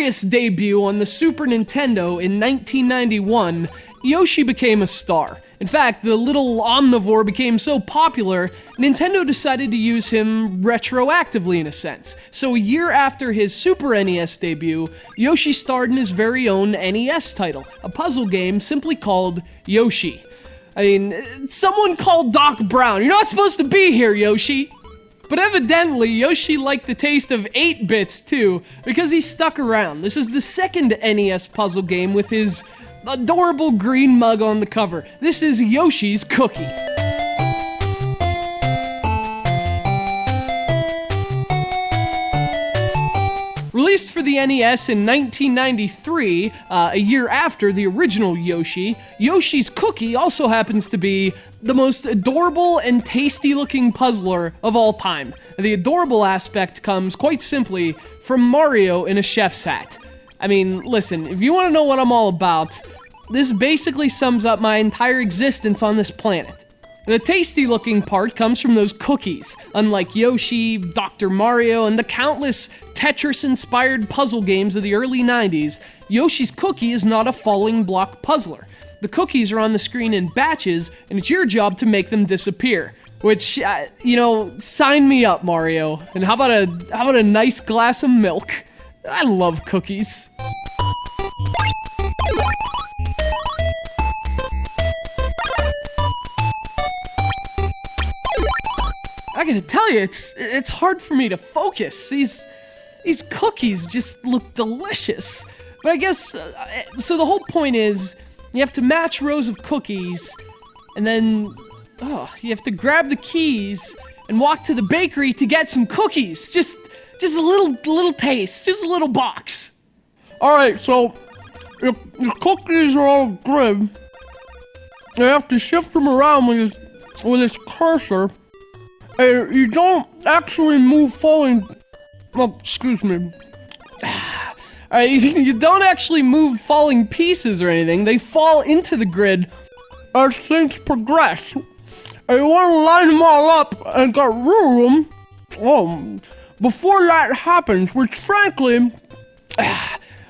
glorious debut on the Super Nintendo in 1991, Yoshi became a star. In fact, the little omnivore became so popular, Nintendo decided to use him retroactively in a sense. So a year after his Super NES debut, Yoshi starred in his very own NES title, a puzzle game simply called Yoshi. I mean, someone called Doc Brown. You're not supposed to be here, Yoshi! But evidently, Yoshi liked the taste of 8-bits too, because he stuck around. This is the second NES puzzle game with his adorable green mug on the cover. This is Yoshi's Cookie. Released for the NES in 1993, a year after the original Yoshi, Yoshi's Cookie also happens to be the most adorable and tasty-looking puzzler of all time. The adorable aspect comes, quite simply, from Mario in a chef's hat. I mean, listen, if you want to know what I'm all about, this basically sums up my entire existence on this planet. The tasty-looking part comes from those cookies. Unlike Yoshi, Dr. Mario, and the countless Tetris-inspired puzzle games of the early 90s, Yoshi's Cookie is not a falling block puzzler. The cookies are on the screen in batches, and it's your job to make them disappear. Which, you know, sign me up, Mario. And how about a nice glass of milk? I love cookies. I gotta tell you, it's hard for me to focus. These cookies just look delicious. But I guess, so the whole point is, you have to match rows of cookies, and then, you have to grab the keys and walk to the bakery to get some cookies. Just a little taste, just a little box. Alright, so, your cookies are all good. You have to shift them around with this cursor. You don't actually move falling... Oh, excuse me. Alright, you don't actually move falling pieces or anything. They fall into the grid as things progress. And you want to line them all up and get rid of them before that happens, which frankly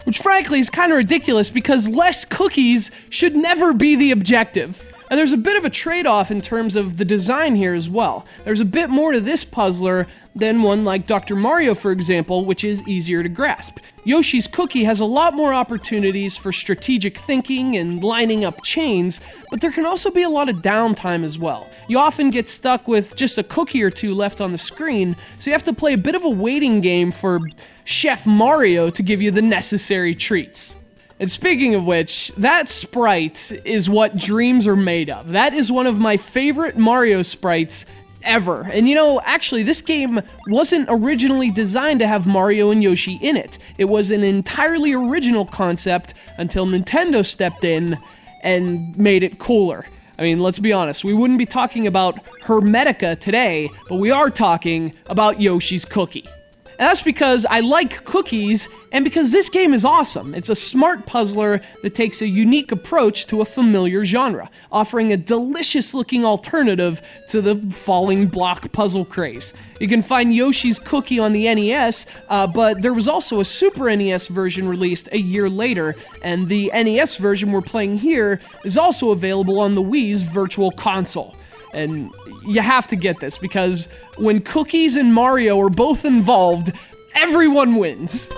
is kind of ridiculous because less cookies should never be the objective. And there's a bit of a trade-off in terms of the design here as well. There's a bit more to this puzzler than one like Dr. Mario, for example, which is easier to grasp. Yoshi's Cookie has a lot more opportunities for strategic thinking and lining up chains, but there can also be a lot of downtime as well. You often get stuck with just a cookie or two left on the screen, so you have to play a bit of a waiting game for Chef Mario to give you the necessary treats. And speaking of which, that sprite is what dreams are made of. That is one of my favorite Mario sprites ever. And you know, actually, this game wasn't originally designed to have Mario and Yoshi in it. It was an entirely original concept until Nintendo stepped in and made it cooler. I mean, let's be honest, we wouldn't be talking about Hermetica today, but we are talking about Yoshi's Cookie. And that's because I like cookies, and because this game is awesome. It's a smart puzzler that takes a unique approach to a familiar genre, offering a delicious-looking alternative to the falling block puzzle craze. You can find Yoshi's Cookie on the NES, but there was also a Super NES version released a year later, and the NES version we're playing here is also available on the Wii's Virtual Console. And you have to get this, because when cookies and Mario are both involved, everyone wins.